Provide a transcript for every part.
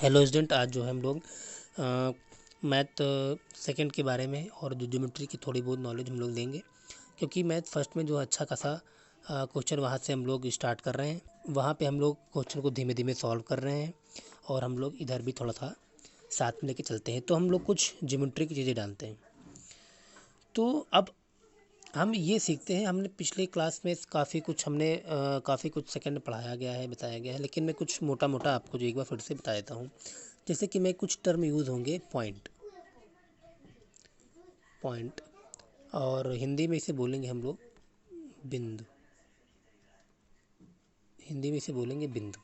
Hello student, आज जो है हम लोग मैथ सेकंड के बारे में और जो ज्योमेट्री की थोड़ी बहुत नॉलेज हम लोग लेंगे, क्योंकि मैथ फर्स्ट में जो अच्छा खासा क्वेश्चन वहाँ से हम लोग स्टार्ट कर रहे हैं। वहाँ पे हम लोग क्वेश्चन को धीमे धीमे सॉल्व कर रहे हैं और हम लोग इधर भी थोड़ा सा साथ में लेके चलते हैं। तो हम लोग कुछ ज्योमेट्री की चीज़ें डालते हैं। तो अब हम ये सीखते हैं, हमने पिछले क्लास में काफ़ी कुछ सेकंड पढ़ाया गया है, बताया गया है, लेकिन मैं कुछ मोटा मोटा आपको जो एक बार फिर से बता देता हूँ। जैसे कि मैं कुछ टर्म यूज़ होंगे, पॉइंट और हिंदी में इसे बोलेंगे हम लोग बिंदु। हिंदी में इसे बोलेंगे बिंदु।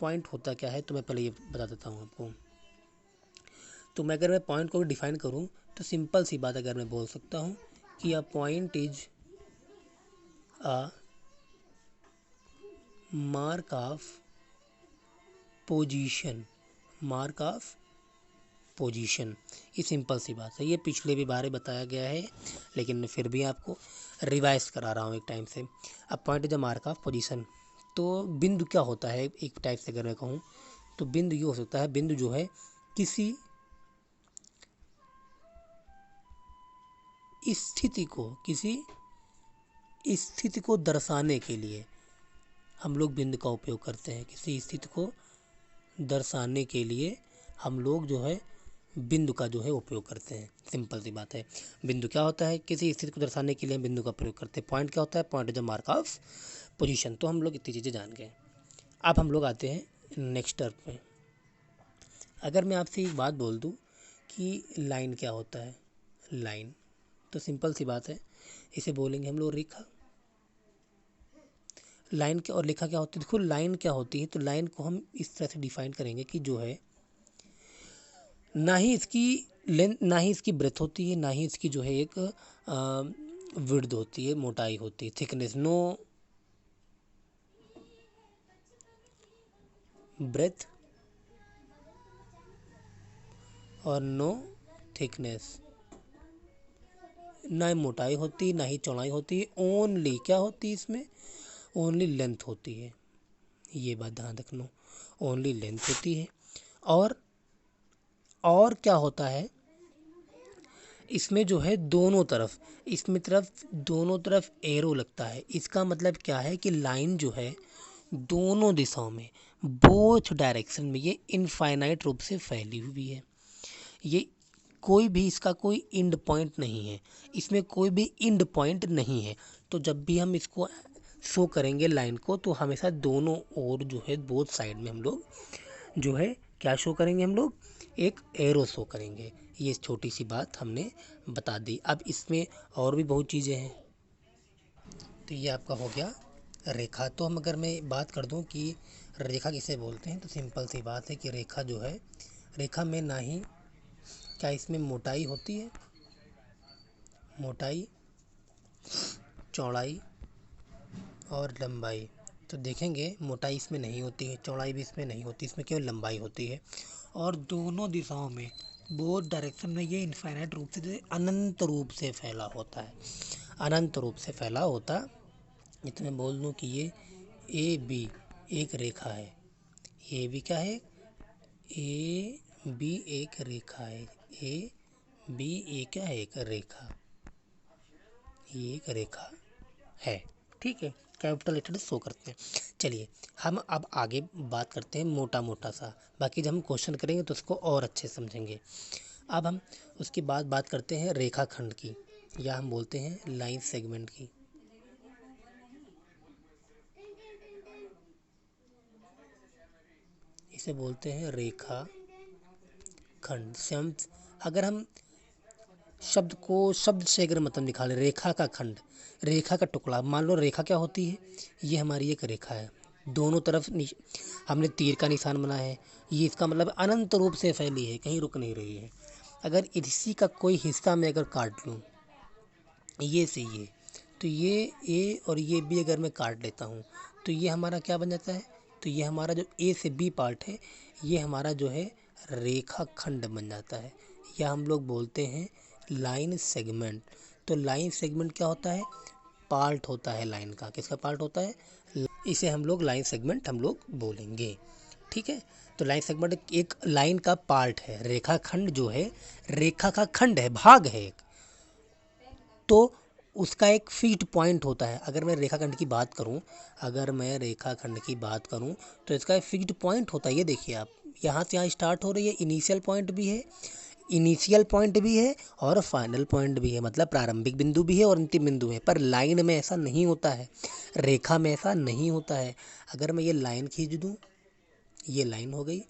पॉइंट होता क्या है तो मैं पहले ये बता देता हूँ आपको। तो अगर मैं पॉइंट को डिफाइन करूँ तो सिंपल सी बात अगर मैं बोल सकता हूँ कि a point is a mark of position. Mark of position, ये सिंपल सी बात है। ये पिछले भी बारे बताया गया है, लेकिन फिर भी आपको रिवाइज करा रहा हूँ एक टाइम से। अब point is the mark of position. तो बिंदु क्या होता है एक टाइप से अगर मैं कहूँ तो बिंदु ये हो सकता है, बिंदु जो है किसी स्थिति को दर्शाने के लिए हम लोग बिंदु का उपयोग करते हैं। किसी स्थिति को दर्शाने के लिए हम लोग जो है बिंदु का जो है उपयोग करते हैं। सिंपल सी बात है। बिंदु क्या होता है, किसी स्थिति को दर्शाने के लिए बिंदु का प्रयोग करते हैं। पॉइंट क्या होता है, point is the mark of position. तो हम लोग इतनी चीज़ें जान गए। अब हम लोग आते हैं नेक्स्ट टर्म पे। अगर मैं आपसे एक बात बोल दूं कि लाइन क्या होता है, लाइन, तो सिंपल सी बात है, इसे बोलेंगे हम लोग रेखा। लाइन क्या और रेखा क्या होती है? देखो लाइन क्या होती है, तो लाइन को हम इस तरह से डिफाइन करेंगे कि जो है ना ही इसकी लेंथ, ना ही इसकी ब्रेथ होती है, ना ही इसकी जो है एक विड्थ होती है, मोटाई होती है, थिकनेस। नो ब्रेथ और नो थिकनेस। ना ही मोटाई होती, ना ही चौड़ाई होती है। ओनली क्या होती है इसमें, ओनली लेंथ होती है। ये बात ध्यान रखना, ओनली लेंथ होती है। और क्या होता है इसमें जो है दोनों तरफ, इसमें दोनों तरफ एरो लगता है। इसका मतलब क्या है कि लाइन जो है दोनों दिशाओं में, बोथ डायरेक्शन में, ये इनफाइनाइट रूप से फैली हुई है। ये कोई भी इसका कोई इंड पॉइंट नहीं है, इसमें कोई भी इंड पॉइंट नहीं है। तो जब भी हम इसको शो करेंगे लाइन को, तो हमेशा दोनों ओर जो है बोथ साइड में हम लोग जो है क्या शो करेंगे, हम लोग एक एरो शो करेंगे। ये छोटी सी बात हमने बता दी। अब इसमें और भी बहुत चीज़ें हैं। तो ये आपका हो गया रेखा। तो हम अगर मैं बात कर दूं कि रेखा किसे बोलते हैं, तो सिंपल सी बात है कि रेखा जो है, रेखा में ना ही क्या इसमें मोटाई होती है, मोटाई, चौड़ाई और लंबाई। तो देखेंगे मोटाई इसमें नहीं होती है, चौड़ाई भी इसमें नहीं होती, इसमें केवल लंबाई होती है। और दोनों दिशाओं में, बोथ डायरेक्शन में, ये इनफाइनाइट रूप से, जैसे अनंत रूप से फैला होता है। अनंत रूप से फैला होता, इतने बोल दूँ कि ये ए बी एक रेखा है। ए बी क्या है, ए बी एक रेखा है। ए बी ए क्या है, एक रेखा, ये एक रेखा है। ठीक है, कैपिटल लेटर शो करते हैं। चलिए हम अब आगे बात करते हैं मोटा मोटा सा, बाकी जब हम क्वेश्चन करेंगे तो उसको और अच्छे समझेंगे। अब हम उसके बाद बात करते हैं रेखाखंड की, या हम बोलते हैं लाइन सेगमेंट की। इसे बोलते हैं रेखा खंड। शब्द, अगर हम शब्द से अगर मतलब निकालें, रेखा का खंड, रेखा का टुकड़ा। मान लो रेखा क्या होती है, ये हमारी एक रेखा है, दोनों तरफ हमने तीर का निशान बनाया है। ये इसका मतलब अनंत रूप से फैली है, कहीं रुक नहीं रही है। अगर इसी का कोई हिस्सा मैं अगर काट लूँ, ये से ये, तो ये ए और ये बी अगर मैं काट लेता हूँ, तो ये हमारा क्या बन जाता है, तो ये हमारा जो ए से बी पार्ट है, ये हमारा जो है रेखा खंड बन जाता है, या हम लोग बोलते हैं लाइन सेगमेंट। तो लाइन सेगमेंट क्या होता है, पार्ट होता है लाइन का। किसका पार्ट होता है, इसे हम लोग लाइन सेगमेंट हम लोग बोलेंगे। ठीक है, तो लाइन सेगमेंट एक लाइन का पार्ट है, रेखाखंड जो है रेखा का खंड है, भाग है एक, तो उसका एक फिक्स्ड पॉइंट होता है। अगर मैं रेखाखंड की बात करूं, अगर मैं रेखाखंड की बात करूं तो इसका एक फिक्स्ड पॉइंट होता है। ये देखिए आप, यहाँ से यहाँ स्टार्ट हो रही है, इनिशियल पॉइंट भी है, इनिशियल पॉइंट भी है और फाइनल पॉइंट भी है, मतलब प्रारंभिक बिंदु भी है और अंतिम बिंदु है। पर लाइन में ऐसा नहीं होता है, रेखा में ऐसा नहीं होता है। अगर मैं ये लाइन खींच दूँ, ये लाइन हो गई,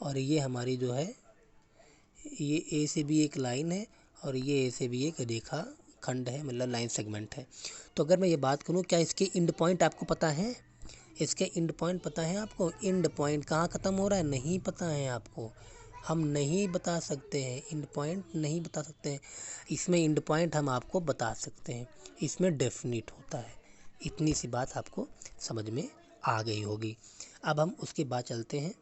और ये हमारी जो है ये ए से भी एक लाइन है और ये ए से भी एक रेखा खंड है, मतलब लाइन सेगमेंट है। तो अगर मैं ये बात करूँ, क्या इसके एंड पॉइंट आपको पता है? इसके एंड पॉइंट पता है आपको? एंड पॉइंट कहाँ ख़त्म हो रहा है नहीं पता है आपको। हम नहीं बता सकते हैं, एंड पॉइंट नहीं बता सकते हैं। इसमें एंड पॉइंट हम आपको बता सकते हैं, इसमें डेफिनिट होता है। इतनी सी बात आपको समझ में आ गई होगी। अब हम उसके बाद चलते हैं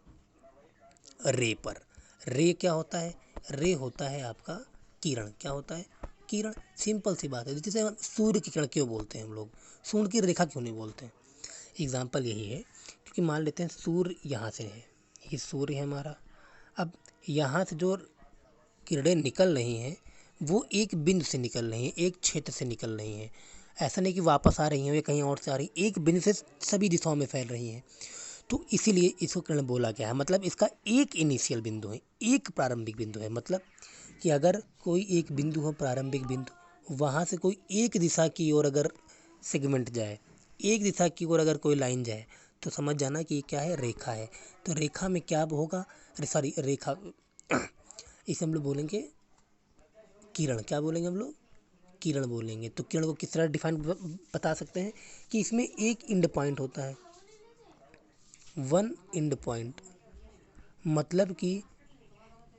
रे पर। रे क्या होता है? रे होता है आपका किरण। क्या होता है? किरण। सिंपल सी बात है, जैसे हम सूर्य की किरण क्यों बोलते हैं हम लोग, सूर्य की रेखा क्यों नहीं बोलते हैं? एग्जाम्पल यही है, क्योंकि मान लेते हैं सूर्य यहाँ से है, ये सूर्य है हमारा। अब यहाँ से जो किरणें निकल रही हैं वो एक बिंदु से निकल रही हैं, एक क्षेत्र से निकल रही हैं। ऐसा नहीं कि वापस आ रही हैं, वे कहीं और से आ रही हैं, एक बिंदु से सभी दिशाओं में फैल रही हैं। तो इसीलिए इसको किरण बोला गया है। मतलब इसका एक इनिशियल बिंदु है, एक प्रारंभिक बिंदु है। मतलब कि अगर कोई एक बिंदु हो, प्रारंभिक बिंदु, वहाँ से कोई एक दिशा की ओर अगर सेगमेंट जाए, एक दिशा की ओर अगर कोई लाइन जाए, तो समझ जाना कि ये क्या है? रेखा है। तो रेखा में क्या होगा? सॉरी, रेखा इसे हम लोग बोलेंगे किरण। क्या बोलेंगे हम लोग? किरण बोलेंगे। तो किरण को किस तरह डिफाइन बता सकते हैं कि इसमें एक एंड पॉइंट होता है, वन एंड पॉइंट। मतलब कि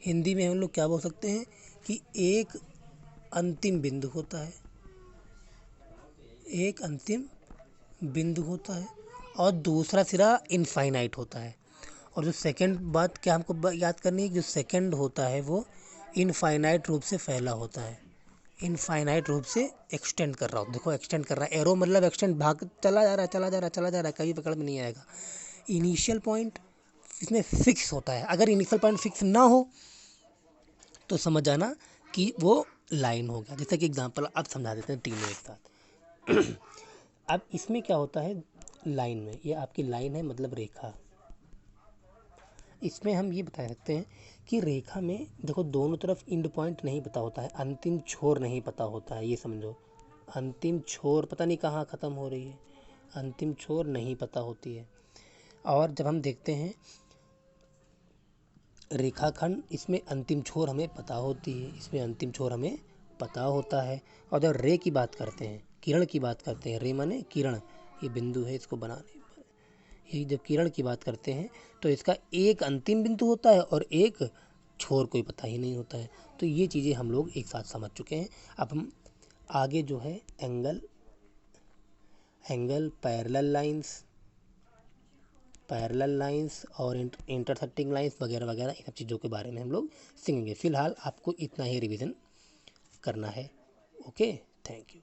हिंदी में हम लोग क्या बोल सकते हैं कि एक अंतिम बिंदु होता है, एक अंतिम बिंदु होता है और दूसरा सिरा इनफाइनाइट होता है। और जो सेकंड बात क्या हमको याद करनी है, जो सेकंड होता है वो इनफाइनाइट रूप से फैला होता है, इनफाइनाइट रूप से एक्सटेंड कर रहा हो। देखो एक्सटेंड कर रहा है, एरो मतलब एक्सटेंड, भाग चला जा रहा है, चला जा रहा है, चला जा रहा है, कभी पकड़ में नहीं आएगा। इनिशियल पॉइंट इसमें फिक्स होता है। अगर इनिशियल पॉइंट फिक्स ना हो तो समझ जाना कि वो लाइन हो गया। जैसे कि एग्जांपल अब समझा देते हैं तीनों एक साथ। अब इसमें क्या होता है लाइन में, ये आपकी लाइन है मतलब रेखा। इसमें हम ये बता सकते हैं कि रेखा में देखो दोनों तरफ एंड पॉइंट नहीं पता होता है, अंतिम छोर नहीं पता होता है। ये समझो, अंतिम छोर पता नहीं कहाँ ख़त्म हो रही है, अंतिम छोर नहीं पता होती है। और जब हम देखते हैं रेखाखंड, इसमें अंतिम छोर हमें पता होती है, इसमें अंतिम छोर हमें पता होता है। और जब रे की बात करते हैं, किरण की बात करते हैं, रे माने किरण, ये बिंदु है इसको बनाने, ये जब किरण की बात करते हैं तो इसका एक अंतिम बिंदु होता है और एक छोर कोई पता ही नहीं होता है। तो ये चीज़ें हम लोग एक साथ समझ चुके हैं। अब हम आगे जो है एंगल पैरेलल लाइंस और इंटरसेक्टिंग लाइंस वगैरह वगैरह, इन सब चीज़ों के बारे में हम लोग सीखेंगे। फिलहाल आपको इतना ही रिवीजन करना है। Okay, thank you.